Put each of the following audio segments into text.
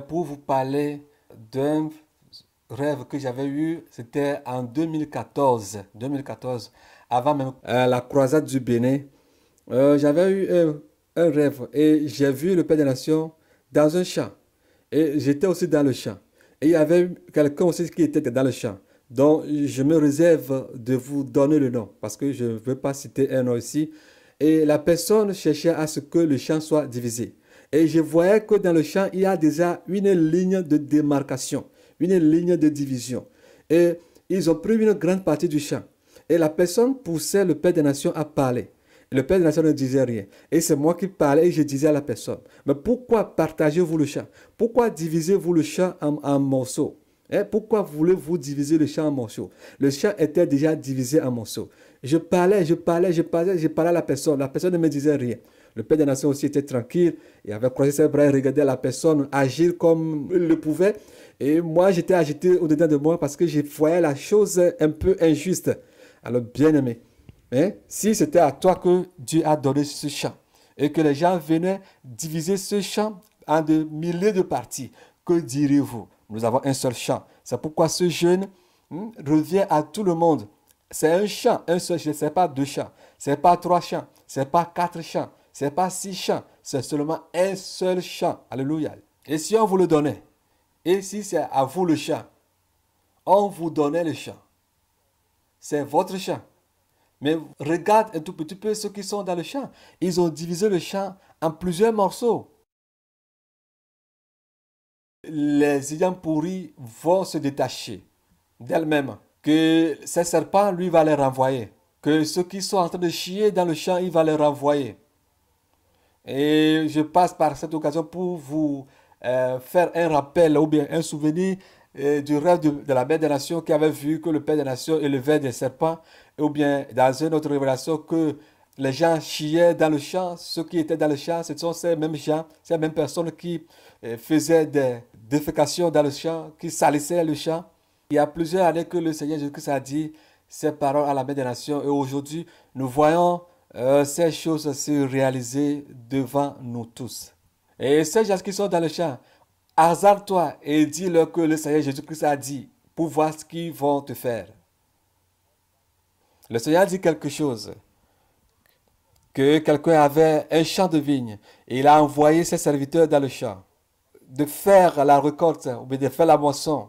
Pour vous parler d'un rêve que j'avais eu, c'était en 2014. 2014, avant même la croisade du Bénin. J'avais eu un rêve et j'ai vu le Père des Nations dans un champ. Et j'étais aussi dans le champ. Et il y avait quelqu'un aussi qui était dans le champ. Donc, je me réserve de vous donner le nom parce que je ne veux pas citer un nom ici. Et la personne cherchait à ce que le champ soit divisé. Et je voyais que dans le champ, il y a déjà une ligne de démarcation, une ligne de division. Et ils ont pris une grande partie du champ. Et la personne poussait le Père des Nations à parler. Et le Père des Nations ne disait rien. Et c'est moi qui parlais et je disais à la personne, mais pourquoi partagez-vous le champ? Pourquoi divisez-vous le champ en morceaux? Pourquoi voulez-vous diviser le champ en morceaux? Le champ était déjà divisé en morceaux. Je parlais à la personne. La personne ne me disait rien. Le Père des Nations aussi était tranquille. Il avait croisé ses bras et regardait la personne agir comme il le pouvait. Et moi, j'étais agité au-dedans de moi parce que je voyais la chose un peu injuste. Alors, bien aimé, si c'était à toi que Dieu a donné ce champ et que les gens venaient diviser ce champ en de milliers de parties, que diriez-vous? Nous avons un seul champ. C'est pourquoi ce jeûne revient à tout le monde. C'est un champ, un seul champ. Ce n'est pas deux champs, ce n'est pas trois champs, ce n'est pas quatre champs, ce n'est pas six champs. C'est seulement un seul champ. Alléluia. Et si on vous le donnait, et si c'est à vous le champ, on vous donnait le champ. C'est votre champ. Mais regarde un tout petit peu ceux qui sont dans le champ. Ils ont divisé le champ en plusieurs morceaux. Les ayants pourris vont se détacher d'elles-mêmes. Que ces serpents, lui, va les renvoyer. Que ceux qui sont en train de chier dans le champ, il va les renvoyer. Et je passe par cette occasion pour vous faire un rappel ou bien un souvenir du rêve de la Mère des Nations qui avait vu que le Père des Nations élevait des serpents, ou bien dans une autre révélation que les gens chiaient dans le champ. Ceux qui étaient dans le champ, ce sont ces mêmes gens, ces mêmes personnes qui faisaient des défécations dans le champ, qui salissaient le champ. Il y a plusieurs années que le Seigneur Jésus-Christ a dit ces paroles à la Mère des Nations, et aujourd'hui, nous voyons ces choses se réaliser devant nous tous. Et ces gens qui sont dans le champ, hasarde-toi et dis-leur que le Seigneur Jésus-Christ a dit pour voir ce qu'ils vont te faire. Le Seigneur dit quelque chose, que quelqu'un avait un champ de vigne et il a envoyé ses serviteurs dans le champ de faire la récolte ou bien de faire la moisson.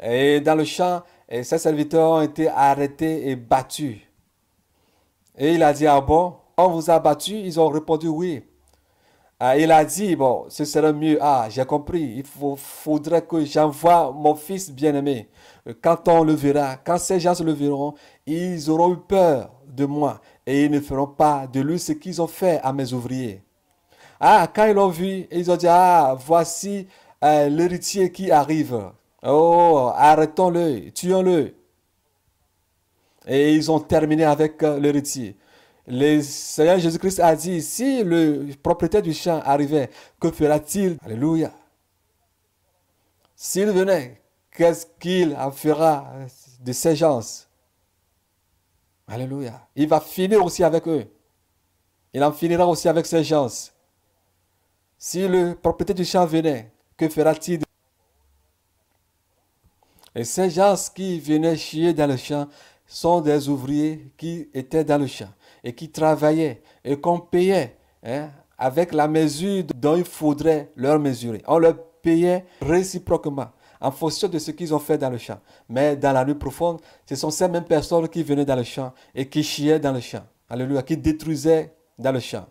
Et dans le champ, ses serviteurs ont été arrêtés et battus. Et il a dit, ah bon, on vous a battu? Ils ont répondu oui. Il a dit, bon, ce serait mieux. Ah, j'ai compris. Faudrait que j'envoie mon fils bien-aimé. Quand on le verra, quand ces gens le verront, ils auront eu peur de moi et ils ne feront pas de lui ce qu'ils ont fait à mes ouvriers. Ah, quand ils l'ont vu, ils ont dit, ah, voici l'héritier qui arrive. Oh, arrêtons-le, tuons-le. Et ils ont terminé avec l'héritier. Le Seigneur Jésus-Christ a dit, si le propriétaire du champ arrivait, que fera-t-il? Alléluia. S'il venait, qu'est-ce qu'il en fera de ces gens? Alléluia. Il va finir aussi avec eux. Il en finira aussi avec ces gens. Si le propriétaire du champ venait, que fera-t-il? Et ces gens qui venaient chier dans le champ sont des ouvriers qui étaient dans le champ et qui travaillaient et qu'on payait avec la mesure dont il faudrait leur mesurer. On leur payait réciproquement en fonction de ce qu'ils ont fait dans le champ. Mais dans la nuit profonde, ce sont ces mêmes personnes qui venaient dans le champ et qui chiaient dans le champ. Alléluia, qui détruisaient dans le champ.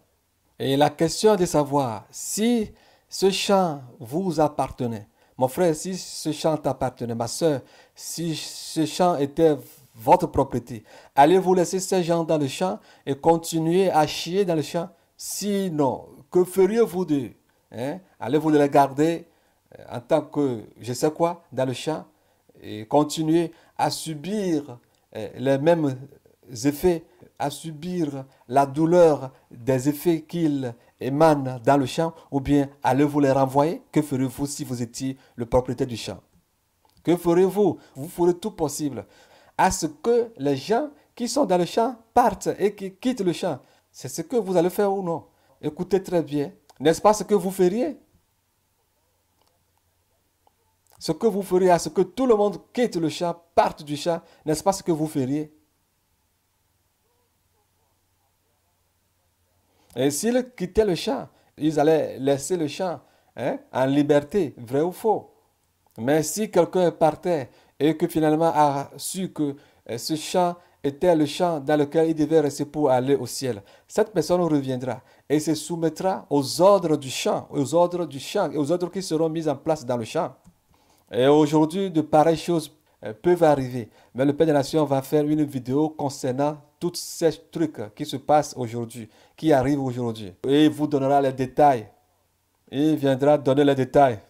Et la question est de savoir si ce champ vous appartenait. Mon frère, si ce champ t'appartenait, ma soeur, si ce champ était votre propriété, allez-vous laisser ces gens dans le champ et continuer à chier dans le champ? Sinon, que feriez-vous d'eux? Allez-vous les garder en tant que, je sais quoi, dans le champ et continuer à subir les mêmes effets, à subir la douleur des effets qu'ils émanent dans le champ, ou bien allez-vous les renvoyer? Que ferez-vous si vous étiez le propriétaire du champ? Que ferez-vous? Vous ferez tout possible à ce que les gens qui sont dans le champ partent et qui quittent le champ. C'est ce que vous allez faire ou non? Écoutez très bien. N'est-ce pas ce que vous feriez? ce que vous feriez à ce que tout le monde quitte le champ, parte du champ, n'est-ce pas ce que vous feriez? Et s'ils quittaient le champ, ils allaient laisser le champ en liberté, vrai ou faux. Mais si quelqu'un partait et que finalement a su que ce champ était le champ dans lequel il devait rester pour aller au ciel, cette personne reviendra et se soumettra aux ordres du champ, et aux ordres qui seront mis en place dans le champ. Et aujourd'hui, de pareilles choses peuvent arriver. Mais le Père des Nations va faire une vidéo concernant tous ces trucs qui se passent aujourd'hui, qui arrivent aujourd'hui. Et il vous donnera les détails. Il viendra donner les détails.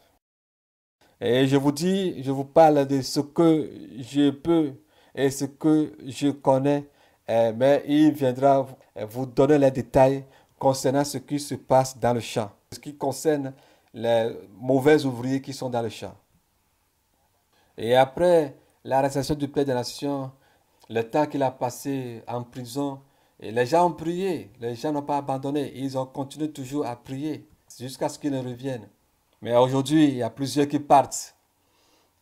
Et je vous dis, je vous parle de ce que je peux et ce que je connais. Mais il viendra vous donner les détails concernant ce qui se passe dans le champ. Ce qui concerne les mauvais ouvriers qui sont dans le champ. Et après l'arrestation du Père des Nations, le temps qu'il a passé en prison, et les gens ont prié, les gens n'ont pas abandonné, ils ont continué toujours à prier jusqu'à ce qu'ils ne reviennent. Mais aujourd'hui, il y a plusieurs qui partent,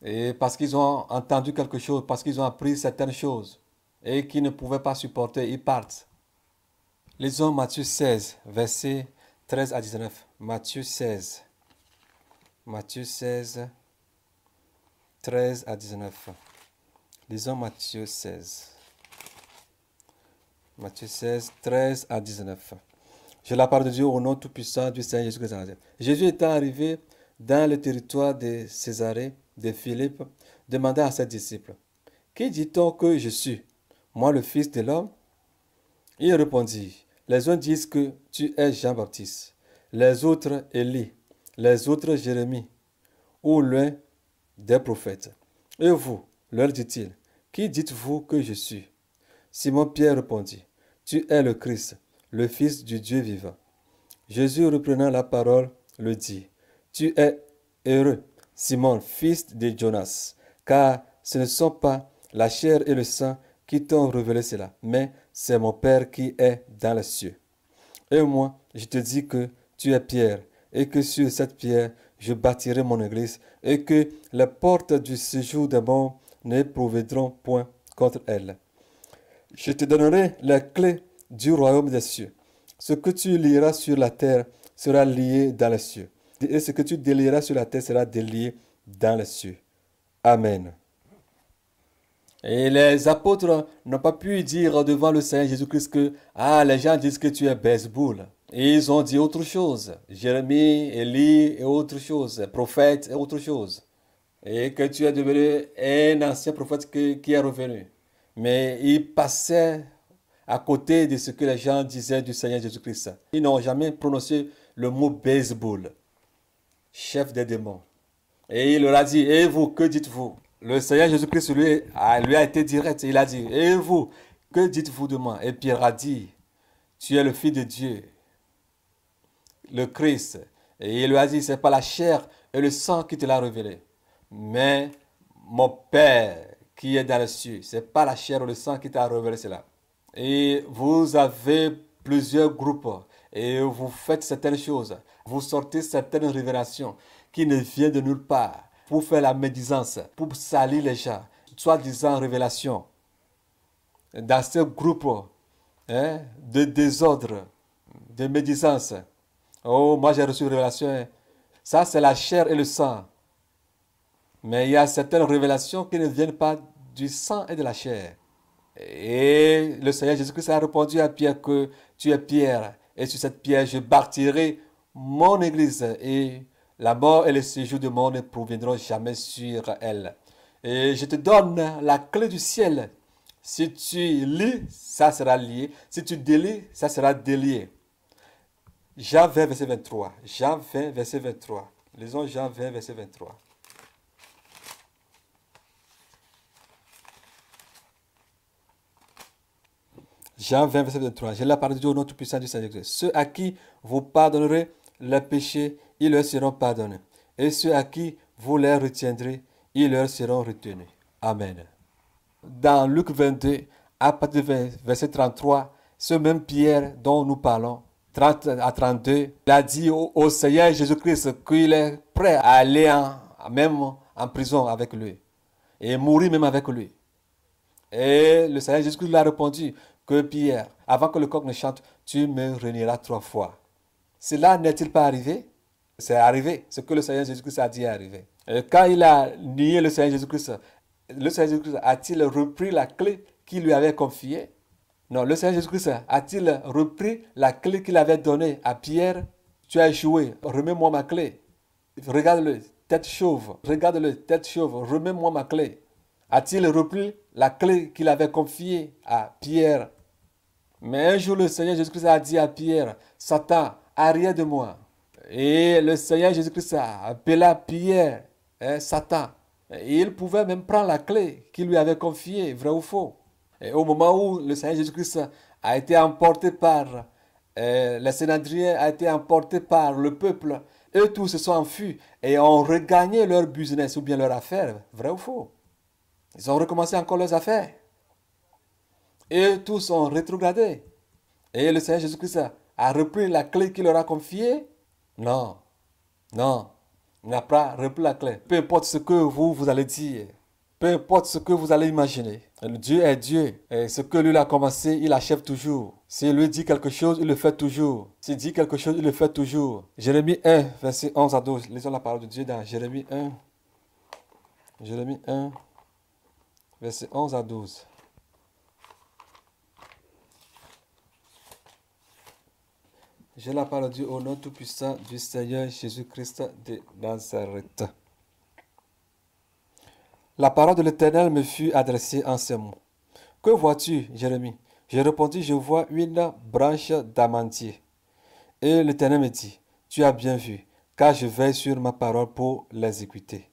et parce qu'ils ont entendu quelque chose, parce qu'ils ont appris certaines choses, et qu'ils ne pouvaient pas supporter, ils partent. Lisons Matthieu 16, versets 13 à 19. Matthieu 16. Matthieu 16. 13 à 19. Lisons Matthieu 16. Matthieu 16, 13 à 19. Je la parole de Dieu au nom tout-puissant du Seigneur Jésus-Christ. Jésus étant arrivé dans le territoire de Césarée de Philippe, demanda à ses disciples, qui dit-on que je suis, moi le Fils de l'homme? Il répondit, les uns disent que tu es Jean-Baptiste, les autres Élie, les autres Jérémie, ou l'un des prophètes. Et vous, leur dit-il, qui dites-vous que je suis? Simon-Pierre répondit, tu es le Christ, le Fils du Dieu vivant. Jésus reprenant la parole, le dit, tu es heureux, Simon, fils de Jonas, car ce ne sont pas la chair et le sang qui t'ont révélé cela, mais c'est mon Père qui est dans les cieux. Et moi, je te dis que tu es Pierre, et que sur cette pierre, je bâtirai mon église, et que les portes du séjour des morts ne prévaudront point contre elle. Je te donnerai les clés du royaume des cieux. Ce que tu lieras sur la terre sera lié dans les cieux, et ce que tu délieras sur la terre sera délié dans les cieux. Amen. Et les apôtres n'ont pas pu dire devant le Seigneur Jésus-Christ que les gens disent que tu es Belzéboul. Et ils ont dit autre chose. Jérémie, Élie et autre chose. Prophète et autre chose. Et que tu es devenu un ancien prophète qui est revenu. Mais ils passaient à côté de ce que les gens disaient du Seigneur Jésus-Christ. Ils n'ont jamais prononcé le mot Belzéboul, chef des démons. Et il leur a dit, et vous, que dites-vous? Le Seigneur Jésus-Christ lui a été direct. Il a dit, et vous, que dites-vous de moi? Et Pierre a dit, tu es le Fils de Dieu, le Christ. Et il lui a dit, ce n'est pas la chair et le sang qui te l'a révélé, mais mon Père qui est dans les cieux. Ce n'est pas la chair ou le sang qui t'a révélé cela. Et vous avez plusieurs groupes et vous faites certaines choses. Vous sortez certaines révélations qui ne viennent de nulle part pour faire la médisance, pour salir les gens, soi-disant révélation. Dans ce groupe de désordre, de médisance. Oh, moi j'ai reçu une révélation. Ça, c'est la chair et le sang. Mais il y a certaines révélations qui ne viennent pas du sang et de la chair. Et le Seigneur Jésus-Christ a répondu à Pierre que tu es Pierre. Et sur cette pierre, je bâtirai mon église. Et la mort et le séjour de mort ne proviendront jamais sur elle. Et je te donne la clé du ciel. Si tu lis, ça sera lié. Si tu délies, ça sera délié. Jean 20, verset 23. Jean 20, verset 23. Lisons Jean 20, verset 23. Jean 20, verset 23. Je la parole de Dieu au nom tout-puissant du Seigneur Jésus. Ceux à qui vous pardonnerez les péchés, ils leur seront pardonnés. Et ceux à qui vous les retiendrez, ils leur seront retenus. Amen. Dans Luc 22, à partir du verset 33, ce même Pierre dont nous parlons, 30 à 32, il a dit au Seigneur Jésus-Christ qu'il est prêt à aller même en prison avec lui et mourir même avec lui. Et le Seigneur Jésus-Christ lui a répondu que Pierre, avant que le coq ne chante, tu me renieras 3 fois. Cela n'est-il pas arrivé? C'est arrivé. Ce que le Seigneur Jésus-Christ a dit est arrivé. Et quand il a nié le Seigneur Jésus-Christ a-t-il repris la clé qu'il lui avait confiée? Non, le Seigneur Jésus-Christ a-t-il repris la clé qu'il avait donnée à Pierre? Tu as échoué, remets-moi ma clé. Regarde-le, tête chauve, regarde-le, tête chauve, remets-moi ma clé. A-t-il repris la clé qu'il avait confiée à Pierre? Mais un jour, le Seigneur Jésus-Christ a dit à Pierre, Satan, arrière de moi. Et le Seigneur Jésus-Christ a appelé Pierre, Satan. Et il pouvait même prendre la clé qu'il lui avait confiée, vrai ou faux. Et au moment où le Seigneur Jésus-Christ a été emporté par les Sénadriens, a été emporté par le peuple, eux tous se sont enfuis et ont regagné leur business ou bien leur affaire, vrai ou faux. Ils ont recommencé encore leurs affaires. Et tous ont rétrogradé. Et le Seigneur Jésus-Christ a repris la clé qu'il leur a confiée. Non, non, il n'a pas repris la clé. Peu importe ce que vous allez dire, peu importe ce que vous allez imaginer, Dieu est Dieu. Et ce que lui a commencé, il achève toujours. S'il lui dit quelque chose, il le fait toujours. S'il dit quelque chose, il le fait toujours. Jérémie 1, verset 11 à 12. Lisons la parole de Dieu dans Jérémie 1. Jérémie 1, verset 11 à 12. J'ai la parole de Dieu au nom tout-puissant du Seigneur Jésus-Christ de Nazareth. La parole de l'Éternel me fut adressée en ces mots. Que vois-tu, Jérémie? J'ai répondu, je vois une branche d'amandier. Et l'Éternel me dit, tu as bien vu, car je veille sur ma parole pour l'exécuter.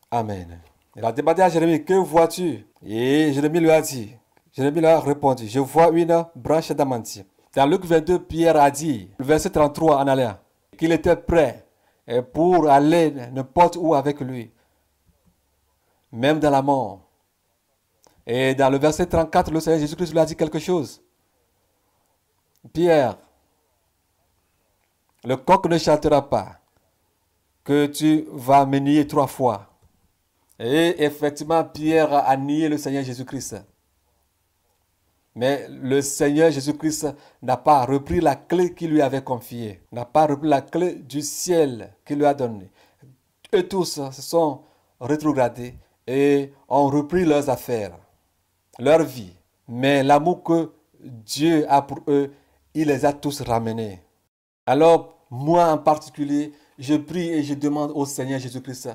Amen. Il a demandé à Jérémie, que vois-tu? Et Jérémie lui a dit, Jérémie lui a répondu, je vois une branche d'amandier. Dans Luc 22, Pierre a dit, le verset 33 en allant, qu'il était prêt pour aller n'importe où avec lui, même dans la mort. Et dans le verset 34, le Seigneur Jésus-Christ lui a dit quelque chose. Pierre, le coq ne chantera pas que tu vas me nier 3 fois. Et effectivement, Pierre a nié le Seigneur Jésus-Christ. Mais le Seigneur Jésus-Christ n'a pas repris la clé qu'il lui avait confiée, n'a pas repris la clé du ciel qu'il lui a donnée. Eux tous se sont rétrogradés et ont repris leurs affaires, leur vie. Mais l'amour que Dieu a pour eux, il les a tous ramenés. Alors, moi en particulier, je prie et je demande au Seigneur Jésus-Christ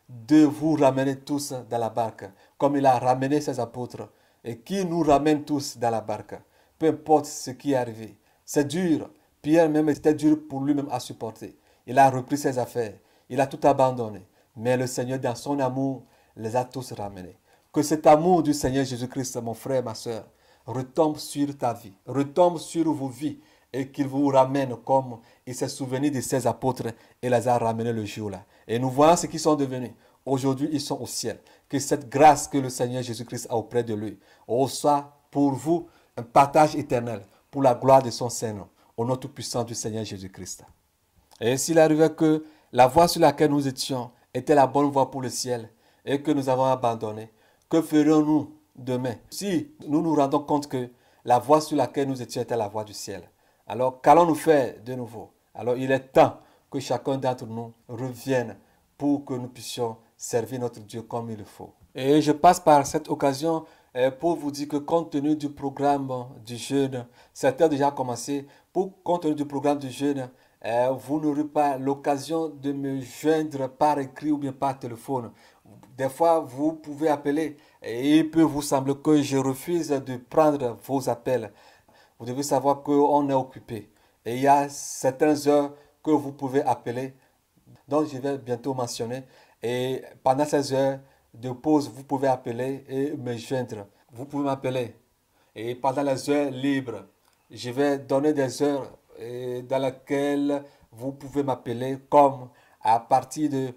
de vous ramener tous dans la barque, comme il a ramené ses apôtres, et qui nous ramène tous dans la barque. Peu importe ce qui est arrivé. C'est dur. Pierre même, c'était dur pour lui-même à supporter. Il a repris ses affaires. Il a tout abandonné. Mais le Seigneur, dans son amour, les a tous ramenés. Que cet amour du Seigneur Jésus-Christ, mon frère, ma soeur, retombe sur ta vie, retombe sur vos vies, et qu'il vous ramène comme il s'est souvenu de ses apôtres et les a ramenés le jour-là. Et nous voyons ce qu'ils sont devenus. Aujourd'hui, ils sont au ciel. Que cette grâce que le Seigneur Jésus-Christ a auprès de lui soit pour vous un partage éternel pour la gloire de son Saint-Nom, au nom tout-puissant du Seigneur Jésus-Christ. Et s'il arrivait que la voie sur laquelle nous étions était la bonne voie pour le ciel et que nous avons abandonné, que ferions-nous demain si nous nous rendons compte que la voie sur laquelle nous étions était la voie du ciel? Alors, qu'allons-nous faire de nouveau? Alors, il est temps que chacun d'entre nous revienne pour que nous puissions servir notre Dieu comme il le faut. Et je passe par cette occasion pour vous dire que compte tenu du programme du jeûne, certains ont déjà commencé, compte tenu du programme du jeûne, vous n'aurez pas l'occasion de me joindre par écrit ou bien par téléphone. Des fois, vous pouvez appeler et il peut vous sembler que je refuse de prendre vos appels. Vous devez savoir qu'on est occupé. Et il y a certaines heures que vous pouvez appeler, donc je vais bientôt mentionner. Et pendant ces heures de pause, vous pouvez appeler et me joindre. Vous pouvez m'appeler. Et pendant les heures libres, je vais donner des heures dans lesquelles vous pouvez m'appeler, comme à partir de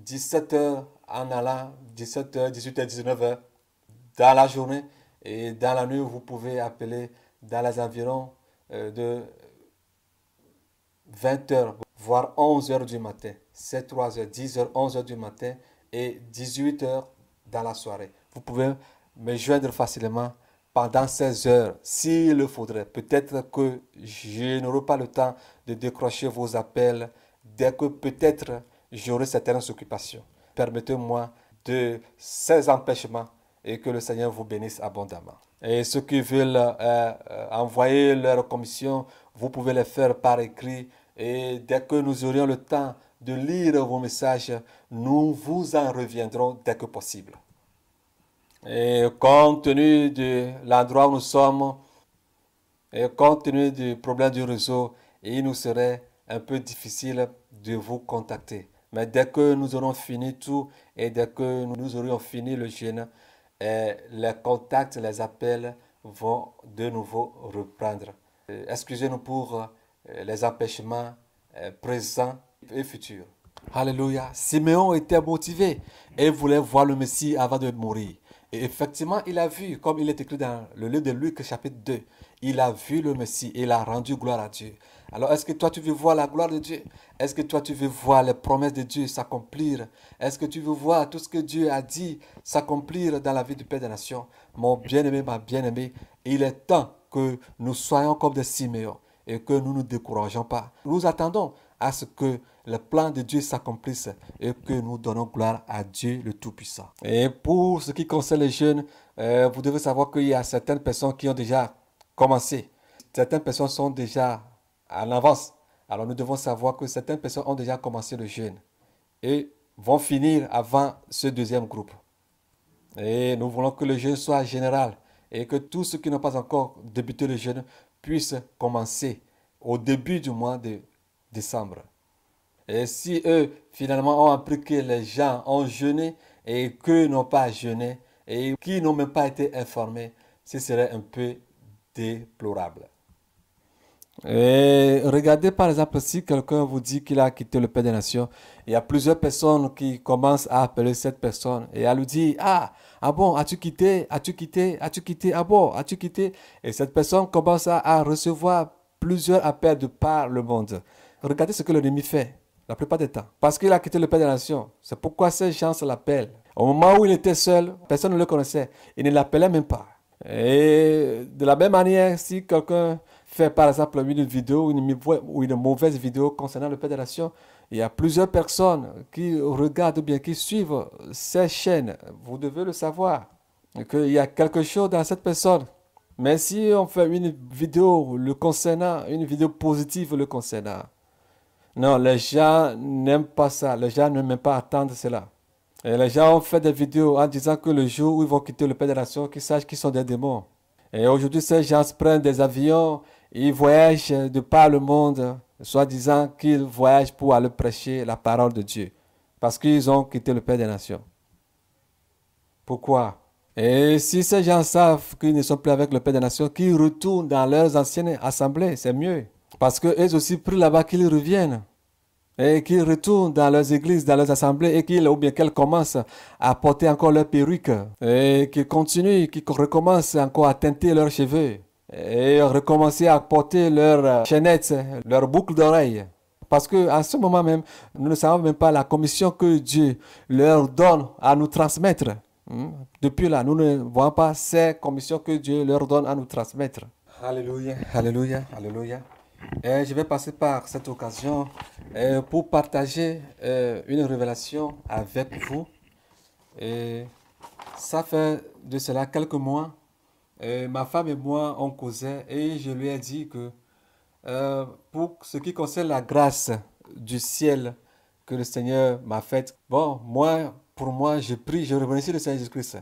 17h en allant, 17h, 18h, 19h dans la journée. Et dans la nuit, vous pouvez appeler dans les environs de 20h, voire 11h du matin. c'est 3 heures, 10 heures, 11 heures du matin et 18 heures dans la soirée. Vous pouvez me joindre facilement pendant 16 heures, s'il le faudrait. Peut-être que je n'aurai pas le temps de décrocher vos appels dès que peut-être j'aurai certaines occupations. Permettez-moi de ces empêchements et que le Seigneur vous bénisse abondamment. Et ceux qui veulent envoyer leur commission, vous pouvez les faire par écrit. Et dès que nous aurions le temps de lire vos messages, nous vous en reviendrons dès que possible. Et compte tenu de l'endroit où nous sommes, et compte tenu du problème du réseau, il nous serait un peu difficile de vous contacter. Mais dès que nous aurons fini tout et dès que nous aurions fini le jeûne, les contacts, les appels vont de nouveau reprendre. Excusez-nous pour les empêchements présents et futurs. Alléluia. Simeon était motivé et voulait voir le Messie avant de mourir. Et effectivement, il a vu, comme il est écrit dans le livre de Luc, chapitre 2, il a vu le Messie et il a rendu gloire à Dieu. Alors, est-ce que toi, tu veux voir la gloire de Dieu? Est-ce que toi, tu veux voir les promesses de Dieu s'accomplir? Est-ce que tu veux voir tout ce que Dieu a dit s'accomplir dans la vie du Père des Nations? Mon bien-aimé, ma bien-aimée, il est temps que nous soyons comme des Siméons et que nous ne nous décourageons pas. Nous attendons à ce que le plan de Dieu s'accomplisse et que nous donnons gloire à Dieu le Tout-Puissant. Et pour ce qui concerne les jeunes, vous devez savoir qu'il y a certaines personnes qui ont déjà commencé. Certaines personnes sont déjà en avance. Alors nous devons savoir que certaines personnes ont déjà commencé le jeûne et vont finir avant ce deuxième groupe. Et nous voulons que le jeûne soit général et que tous ceux qui n'ont pas encore débuté le jeûne puissent commencer au début du mois de décembre. Et si eux, finalement, ont appris que les gens ont jeûné et qu'eux n'ont pas jeûné et qui n'ont même pas été informés, ce serait un peu déplorable. Et regardez par exemple si quelqu'un vous dit qu'il a quitté le Père des Nations, il y a plusieurs personnes qui commencent à appeler cette personne et à lui dire ah bon, as-tu quitté, as-tu quitté, as-tu quitté, ah bon, as-tu quitté? Et cette personne commence à recevoir plusieurs appels de par le monde. Regardez ce que l'ennemi fait la plupart du temps. Parce qu'il a quitté le Père des Nations. C'est pourquoi ces gens l'appellent. Au moment où il était seul, personne ne le connaissait. Il ne l'appelait même pas. Et de la même manière, si quelqu'un fait par exemple une vidéo ou une mauvaise vidéo concernant le Père des Nations, il y a plusieurs personnes qui regardent ou bien qui suivent ces chaînes. Vous devez le savoir. Qu'il y a quelque chose dans cette personne. Mais si on fait une vidéo le concernant, une vidéo positive le concernant, non, les gens n'aiment pas ça. Les gens n'aiment pas attendre cela. Et les gens ont fait des vidéos en disant que le jour où ils vont quitter le Père des Nations, qu'ils sachent qu'ils sont des démons. Et aujourd'hui, ces gens prennent des avions, ils voyagent de par le monde, soi-disant qu'ils voyagent pour aller prêcher la parole de Dieu. Parce qu'ils ont quitté le Père des Nations. Pourquoi? Et si ces gens savent qu'ils ne sont plus avec le Père des Nations, qu'ils retournent dans leurs anciennes assemblées, c'est mieux. Parce qu'eux aussi prient là-bas qu'ils reviennent. Et qu'ils retournent dans leurs églises, dans leurs assemblées, et qu'ils, ou bien qu'elles commencent à porter encore leurs perruques. Et qu'ils continuent, qu'ils recommencent encore à teinter leurs cheveux. Et recommencer à porter leurs chaînettes, leurs boucles d'oreilles. Parce qu'à ce moment même, nous ne savons même pas la commission que Dieu leur donne à nous transmettre. Depuis là, nous ne voyons pas ces commissions que Dieu leur donne à nous transmettre. Alléluia, alléluia, alléluia. Et je vais passer par cette occasion pour partager une révélation avec vous. Et ça fait de cela quelques mois. Ma femme et moi, on causait et je lui ai dit que pour ce qui concerne la grâce du ciel que le Seigneur m'a faite, bon, pour moi, je prie, je remercie le Seigneur Jésus-Christ.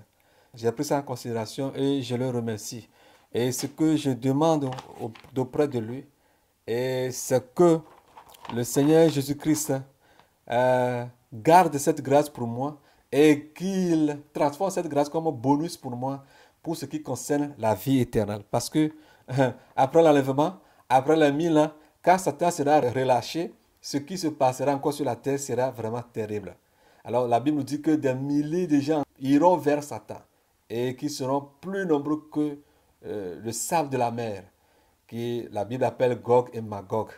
J'ai pris ça en considération et je le remercie. Et ce que je demande auprès de lui, c'est que le Seigneur Jésus-Christ garde cette grâce pour moi et qu'il transforme cette grâce comme un bonus pour moi pour ce qui concerne la vie éternelle. Parce que après l'enlèvement, après les 1000 ans, quand Satan sera relâché, ce qui se passera encore sur la terre sera vraiment terrible. Alors la Bible nous dit que des milliers de gens iront vers Satan et qui seront plus nombreux que le sable de la mer, que la Bible appelle Gog et Magog.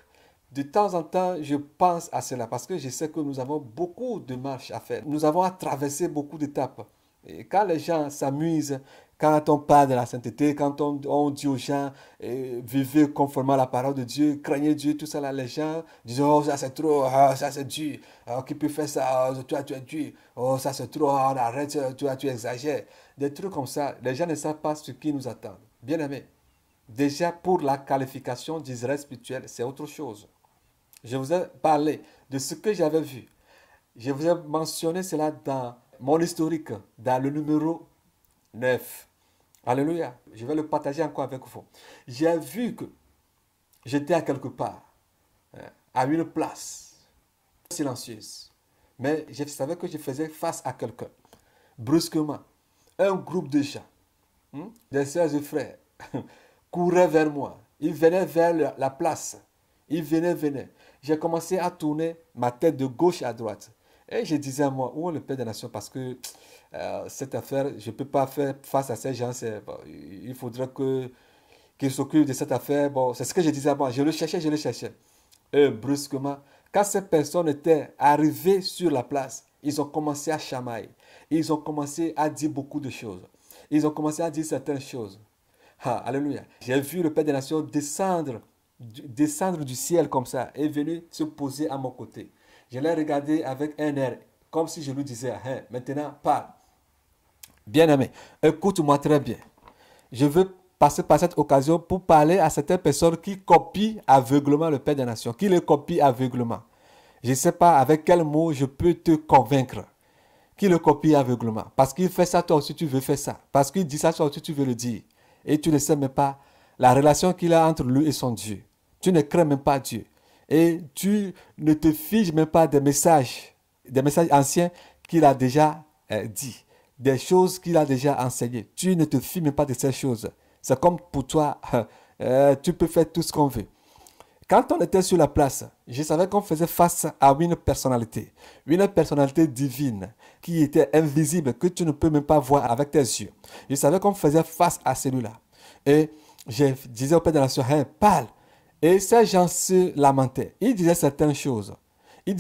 De temps en temps, je pense à cela parce que je sais que nous avons beaucoup de marches à faire. Nous avons à traverser beaucoup d'étapes. Et quand les gens s'amusent, quand on parle de la sainteté, quand on dit aux gens, vivez conformément à la parole de Dieu, craignez Dieu, tout ça là, les gens disent, oh ça c'est trop, oh, ça c'est dur, oh, qui peut faire ça, oh, toi tu es dur, oh ça c'est trop, oh, arrête, toi tu exagères. Des trucs comme ça, les gens ne savent pas ce qui nous attend. Bien aimé, déjà pour la qualification d'Israël spirituel, c'est autre chose. Je vous ai parlé de ce que j'avais vu. Je vous ai mentionné cela dans mon historique, dans le numéro 9. Alléluia. Je vais le partager encore avec vous. J'ai vu que j'étais à quelque part, à une place silencieuse. Mais je savais que je faisais face à quelqu'un. Brusquement, un groupe de gens, des sœurs et frères, couraient vers moi. Ils venaient vers la place. Ils venaient. J'ai commencé à tourner ma tête de gauche à droite. Et je disais à moi, où est le Père des Nations? Parce que cette affaire, je ne peux pas faire face à ces gens. Bon, il faudrait qu'ils s'occupent de cette affaire. Bon, c'est ce que je disais à moi. Je le cherchais. Et brusquement, quand ces personnes étaient arrivées sur la place, ils ont commencé à chamailler. Ils ont commencé à dire beaucoup de choses. Ils ont commencé à dire certaines choses. Ah, alléluia. J'ai vu le Père des Nations descendre du ciel comme ça et venir se poser à mon côté. Je l'ai regardé avec un air, comme si je lui disais, hein, maintenant parle. Bien-aimé, écoute-moi très bien. Je veux passer par cette occasion pour parler à certaines personnes qui copient aveuglement le Père des Nations, qui le copient aveuglement. Je ne sais pas avec quel mot je peux te convaincre qui le copie aveuglement. Parce qu'il fait ça, toi aussi tu veux faire ça. Parce qu'il dit ça, toi aussi tu veux le dire. Et tu ne sais même pas la relation qu'il a entre lui et son Dieu. Tu ne crains même pas Dieu. Et tu ne te figes même pas des messages anciens qu'il a déjà dit, des choses qu'il a déjà enseignées. Tu ne te fies même pas de ces choses. C'est comme pour toi, tu peux faire tout ce qu'on veut. Quand on était sur la place, je savais qu'on faisait face à une personnalité divine qui était invisible, que tu ne peux même pas voir avec tes yeux. Je savais qu'on faisait face à celui-là. Et je disais au Père de la Nation, hein, parle. Et ces gens se lamentaient. Ils disaient certaines choses. Et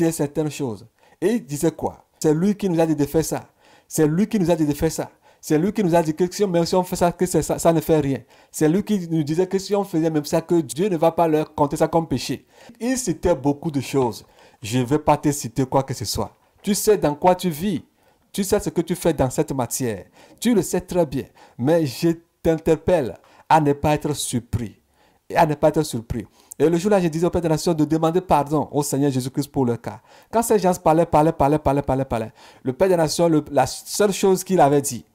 ils disaient quoi? C'est lui qui nous a dit de faire ça. C'est lui qui nous a dit de faire ça. C'est lui qui nous a dit que si on fait ça, que ça ne fait rien. C'est lui qui nous disait que si on faisait même ça, que Dieu ne va pas leur compter ça comme péché. Il citait beaucoup de choses. Je ne vais pas te citer quoi que ce soit. Tu sais dans quoi tu vis. Tu sais ce que tu fais dans cette matière. Tu le sais très bien. Mais je t'interpelle à ne pas être surpris. Et le jour-là, je disais au Père des Nations de demander pardon au Seigneur Jésus-Christ pour le cas. Quand ces gens parlaient, le Père des Nations, la seule chose qu'il avait dit,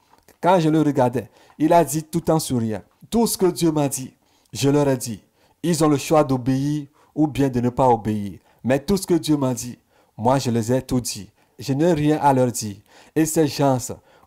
quand je le regardais, il a dit tout en souriant, tout ce que Dieu m'a dit, je leur ai dit. Ils ont le choix d'obéir ou bien de ne pas obéir. Mais tout ce que Dieu m'a dit, moi je les ai tout dit. Je n'ai rien à leur dire. Et ces gens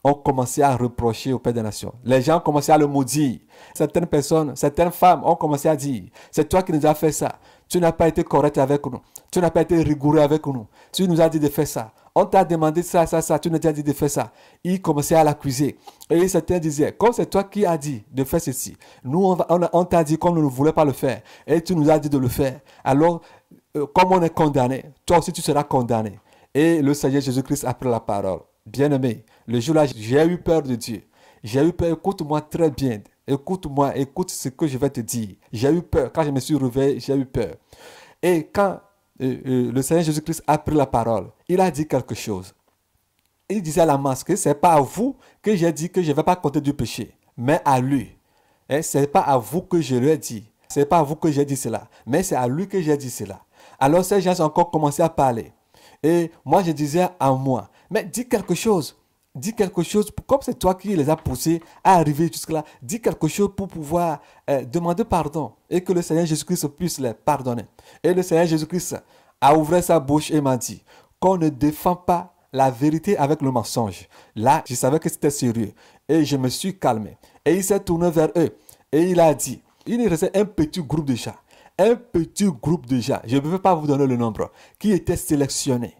ont commencé à reprocher au Père des Nations. Les gens ont commencé à le maudire. Certaines personnes, certaines femmes ont commencé à dire, c'est toi qui nous as fait ça. Tu n'as pas été correct avec nous. Tu n'as pas été rigoureux avec nous. Tu nous as dit de faire ça. On t'a demandé ça. Tu nous as dit de faire ça. Ils commençaient à l'accuser. Et certains disaient, comme c'est toi qui as dit de faire ceci, nous, on t'a dit qu'on ne voulait pas le faire. Et tu nous as dit de le faire. Alors, comme on est condamné, toi aussi tu seras condamné. Et le Seigneur Jésus-Christ a pris la parole. Bien-aimé, le jour-là, j'ai eu peur de Dieu. J'ai eu peur, écoute-moi très bien. Écoute-moi, écoute ce que je vais te dire. J'ai eu peur. Quand je me suis réveillé, j'ai eu peur. Et quand le Seigneur Jésus-Christ a pris la parole, il a dit quelque chose. Il disait à la masse que ce n'est pas à vous que j'ai dit que je ne vais pas compter du péché, mais à lui. Ce n'est pas à vous que je lui ai dit. Ce n'est pas à vous que j'ai dit cela, mais c'est à lui que j'ai dit cela. Alors ces gens ont encore commencé à parler. Et moi, je disais à moi, mais dis quelque chose. Dis quelque chose, comme c'est toi qui les as poussés à arriver jusque-là, dis quelque chose pour pouvoir demander pardon et que le Seigneur Jésus-Christ puisse les pardonner. Et le Seigneur Jésus-Christ a ouvert sa bouche et m'a dit qu'on ne défend pas la vérité avec le mensonge. Là, je savais que c'était sérieux et je me suis calmé. Et il s'est tourné vers eux et il a dit, il restait un petit groupe de gens. Un petit groupe de gens, je ne peux pas vous donner le nombre, qui étaient sélectionnés.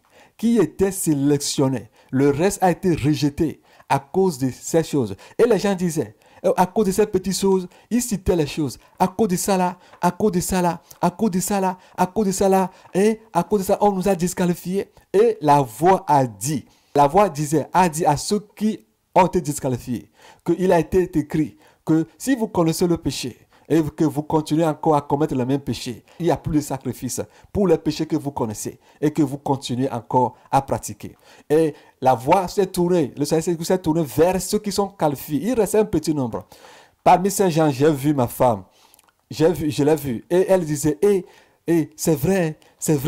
Le reste a été rejeté à cause de ces choses. Et les gens disaient, À cause de ces petites choses, il citait les choses. À cause de ça là, à cause de ça là, à cause de ça là, à cause de ça là, et à cause de ça, on nous a disqualifiés. Et la voix a dit, a dit à ceux qui ont été disqualifiés, qu'il a été écrit que si vous connaissez le péché, et que vous continuez encore à commettre le même péché, il n'y a plus de sacrifice pour les péchés que vous connaissez et que vous continuez encore à pratiquer. Et la voix s'est tournée, le Seigneur s'est tourné vers ceux qui sont qualifiés. Il restait un petit nombre. Parmi ces gens, j'ai vu ma femme, je l'ai vue, et elle disait, c'est vrai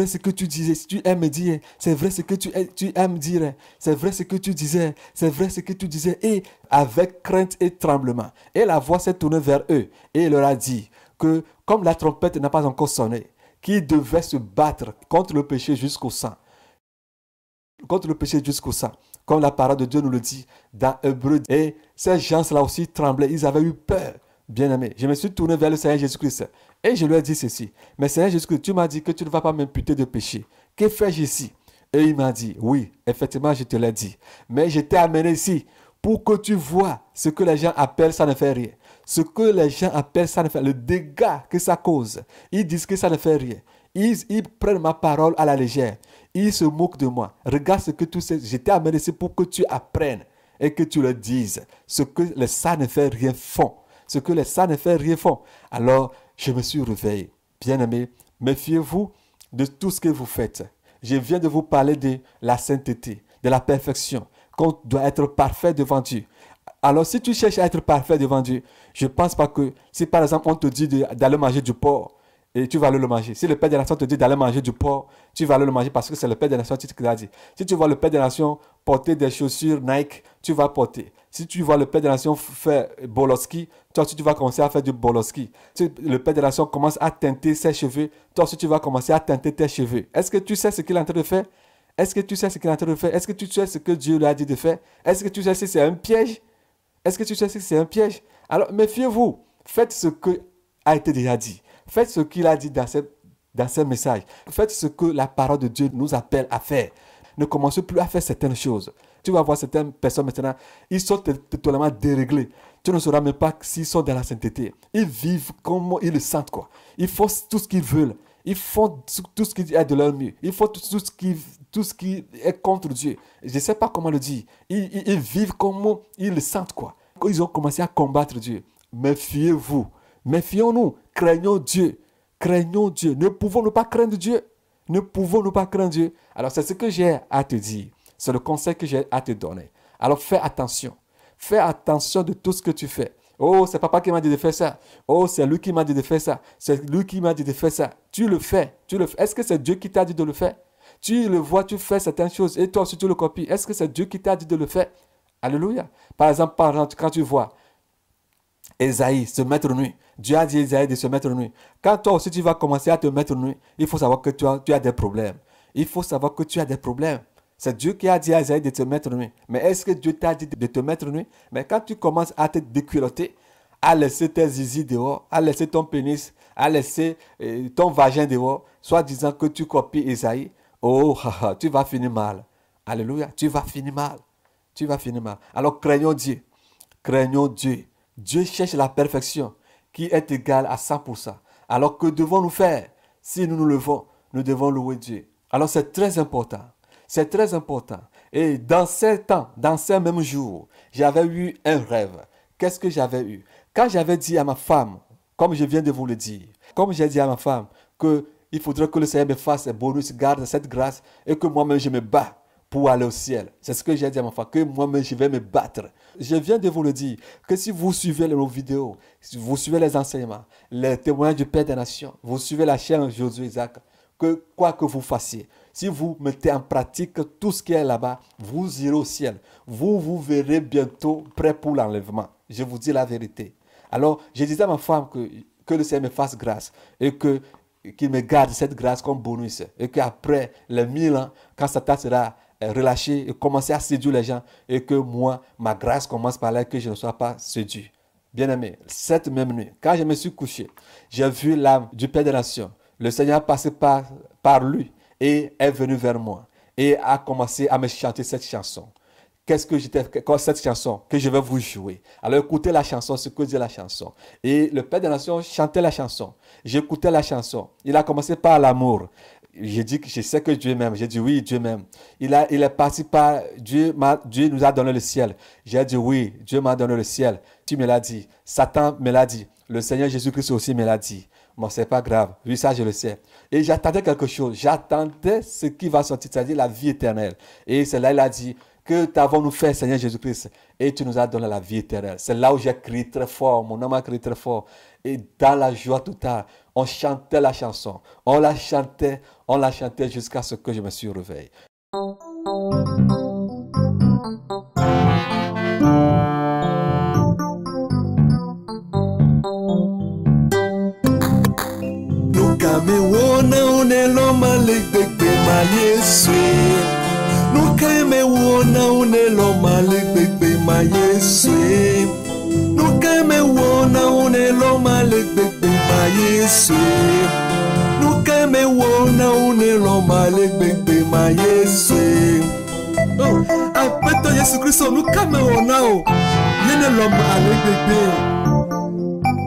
ce que tu disais, si tu aimes dire, c'est vrai ce que tu aimes dire, c'est vrai ce que tu disais, c'est vrai ce que tu disais, et avec crainte et tremblement. Et la voix s'est tournée vers eux, et il leur a dit que comme la trompette n'a pas encore sonné, qu'ils devaient se battre contre le péché jusqu'au sang. Contre le péché jusqu'au sang. Comme la parole de Dieu nous le dit dans Hébreux. Et ces gens-là aussi tremblaient, ils avaient eu peur. Bien-aimé, je me suis tourné vers le Seigneur Jésus-Christ et je lui ai dit ceci. Mais Seigneur Jésus-Christ, tu m'as dit que tu ne vas pas m'imputer de péché. Que fais-je ici? Et il m'a dit, oui, effectivement, je te l'ai dit. Mais je t'ai amené ici pour que tu vois ce que les gens appellent ça ne fait rien. Ce que les gens appellent ça ne fait rien. Le dégât que ça cause. Ils disent que ça ne fait rien. Ils prennent ma parole à la légère. Ils se moquent de moi. Regarde ce que tu sais. Je t'ai amené ici pour que tu apprennes et que tu le dises. Ce que les ça ne fait rien font. Ce que les saints ne font rien font. Alors, je me suis réveillé. Bien-aimé, méfiez-vous de tout ce que vous faites. Je viens de vous parler de la sainteté, de la perfection, qu'on doit être parfait devant Dieu. Alors, si tu cherches à être parfait devant Dieu, je ne pense pas que si par exemple on te dit d'aller manger du porc, et tu vas aller le manger. Si le Père des Nations te dit d'aller manger du porc, tu vas aller le manger parce que c'est le Père des Nations qui te l'a dit. Si tu vois le Père des Nations porter des chaussures Nike, tu vas porter. Si tu vois le Père des Nations faire boloski, toi aussi tu vas commencer à faire du boloski. Si le Père des Nations commence à teinter ses cheveux, toi aussi tu vas commencer à teinter tes cheveux. Est-ce que tu sais ce qu'il est en train de faire? Est-ce que tu sais ce qu'il est en train de faire? Est-ce que tu sais ce que Dieu lui a dit de faire? Est-ce que tu sais si c'est un piège? Est-ce que tu sais si c'est un piège? Alors méfiez-vous. Faites ce qui a été déjà dit. Faites ce qu'il a dit dans ce message. Faites ce que la parole de Dieu nous appelle à faire. Ne commencez plus à faire certaines choses. Tu vas voir certaines personnes maintenant, ils sont totalement déréglés. Tu ne sauras même pas s'ils sont dans la sainteté. Ils vivent comme ils le sentent, quoi. Ils font tout ce qu'ils veulent. Ils font tout ce qui est de leur mieux. Ils font tout ce qui est contre Dieu. Je ne sais pas comment le dire. Ils vivent comme ils le sentent, quoi. Ils ont commencé à combattre Dieu. Méfiez-vous. Méfions-nous. Craignons Dieu. Craignons Dieu. Ne pouvons-nous pas craindre Dieu? Ne pouvons-nous pas craindre Dieu? Alors, c'est ce que j'ai à te dire. C'est le conseil que j'ai à te donner. Alors, fais attention. Fais attention de tout ce que tu fais. Oh, c'est papa qui m'a dit de faire ça. Oh, c'est lui qui m'a dit de faire ça. C'est lui qui m'a dit de faire ça. Tu le fais. Tu le fais. Est-ce que c'est Dieu qui t'a dit de le faire? Tu le vois, tu fais certaines choses et toi aussi tu le copies. Est-ce que c'est Dieu qui t'a dit de le faire? Alléluia. Par exemple, quand tu vois Esaïe se mettre nu. Dieu a dit à Esaïe de se mettre nu. Quand toi aussi tu vas commencer à te mettre nu, il faut savoir que tu as des problèmes. Il faut savoir que tu as des problèmes. C'est Dieu qui a dit à Esaïe de te mettre nu. Mais est-ce que Dieu t'a dit de te mettre nu? Mais quand tu commences à te déculotter, à laisser tes zizi dehors, à laisser ton pénis, à laisser ton vagin dehors, soit disant que tu copies Esaïe, oh, tu vas finir mal. Alléluia, tu vas finir mal. Tu vas finir mal. Alors craignons Dieu. Craignons Dieu. Dieu cherche la perfection qui est égale à 100%. Alors que devons-nous faire? Si nous nous levons, nous devons louer Dieu. Alors c'est très important. C'est très important. Et dans ces temps, dans ces mêmes jours, j'avais eu un rêve. Qu'est-ce que j'avais eu? Quand j'avais dit à ma femme, comme je viens de vous le dire, comme j'ai dit à ma femme qu'il faudrait que le Seigneur me fasse un bonus, garde cette grâce et que moi-même je me bats pour aller au ciel. C'est ce que j'ai dit à ma femme, que moi-même je vais me battre. Je viens de vous le dire, que si vous suivez nos vidéos, si vous suivez les enseignements, les témoignages du Père des Nations, vous suivez la chaîne Josué Isaac, que quoi que vous fassiez, si vous mettez en pratique tout ce qui est là-bas, vous irez au ciel. Vous verrez bientôt prêt pour l'enlèvement. Je vous dis la vérité. Alors, je disais à ma femme que le Seigneur me fasse grâce et qu'il me garde cette grâce comme bonus. Et qu'après les 1000 ans, quand Satan sera relâché et commencer à séduire les gens, et que moi, ma grâce commence par là et que je ne sois pas séduit. Bien-aimé, cette même nuit, quand je me suis couché, j'ai vu l'âme du Père des Nations. Le Seigneur passait par lui et est venu vers moi et a commencé à me chanter cette chanson qu'est-ce que j'étais, cette chanson que je vais vous jouer. Alors écoutez la chanson, ce que dit la chanson. Et le Père des Nations chantait la chanson. J'écoutais la chanson. Il a commencé par l'amour. J'ai dit que je sais que Dieu m'aime. J'ai dit oui, Dieu m'aime. Il est parti par Dieu nous a donné le ciel. J'ai dit oui, Dieu m'a donné le ciel. Tu me l'as dit. Satan me l'a dit. Le Seigneur Jésus-Christ aussi me l'a dit. Bon, c'est pas grave. Oui, ça, je le sais. Et j'attendais quelque chose. J'attendais ce qui va sortir, c'est-à-dire la vie éternelle. Et c'est là, il a dit, que t'avons-nous fait, Seigneur Jésus-Christ, et tu nous as donné la vie éternelle. C'est là où j'ai crié très fort, mon âme a crié très fort. Et dans la joie totale, on chantait la chanson. On la chantait jusqu'à ce que je me suis réveillé. Nukamewona uneloma ligbegbe malieswe. Nukamewona uneloma ligbegbe malieswe. Nukamewona uneloma ligbegbe malieswe. Nukamewona uneloma ligbegbe malieswe. Oh, apeto Yesu Kristo nukamewona o. Yene loma ligbegbe.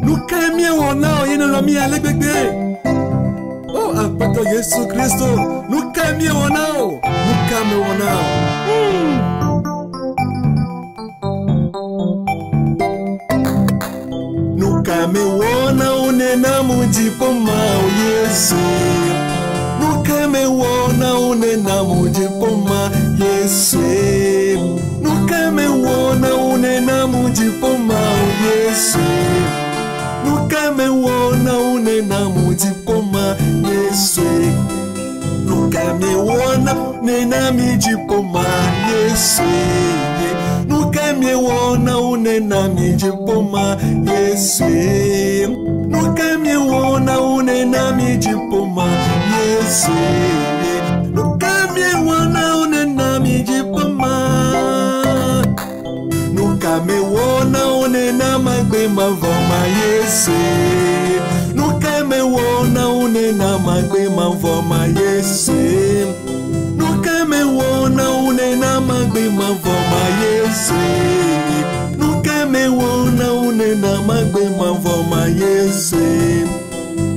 Nukamewona o yene loma ligbegbe. Oh, apeto Yesu Kristo nukamewona o. Nukamewona o. Nukamewona unena mujipoma o Yesu. Nukamewona unena mujipoma Yesu. Nukamewona unena mujipoma o Yesu. Nukamewona unena mujipoma Yesu. Nukamewona unena mijipoma Yesu. Nukamewona unena mijipoma Yesu. Nukamewona unena mijipoma Yesu. Nukamewona unena mijipoma. Nukamewona unena magbe mavoma Yesu. Nukamewona unena magbe mavoma Yesu. Nukamewona unena magbe mavoma Yesu. Nukamewona unena magbe mavoma Yesu.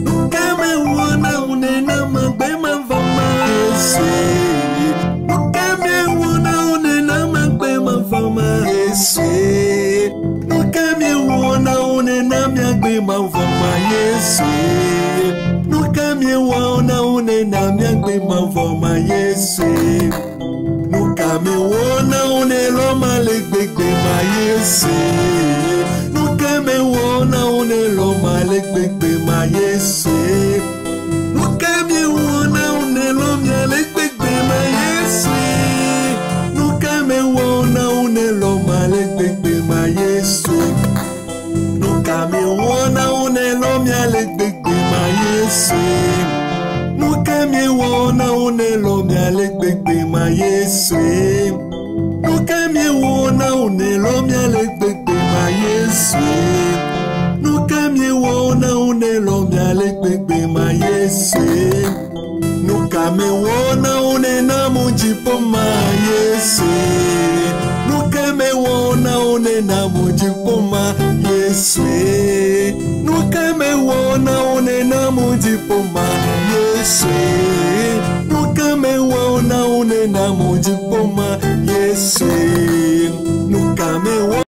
Nukamewona unena magbe mavoma Yesu. Nukamewona unena magbe mavoma Yesu. Nukamewona unena magbe mavoma Yesu. Nukamewona unena magbe mavoma Yesu. Nukamewona uneloma ligbegbe ma Yesu. Nukamewona uneloma ligbegbe ma Yesu. Nukamewona uneloma ligbegbe ma Yesu. Nukamewona uneloma ligbegbe ma Yesu. Nukamewona uneloma ligbegbe ma Yesu. Nukamewona uneloma ligbegbe ma Yesu. Nukamewona uneloma ligbegbe ma Yesu. Nukamewona uneloma ligbegbe ma Yesu. Nukamewona unena mujipoma Yesu. Nukamewona unena mujipoma Yesu. Nukamewona unena mujipoma Yesu. Nukamewona unena mujipoma Yesu. Nukamewona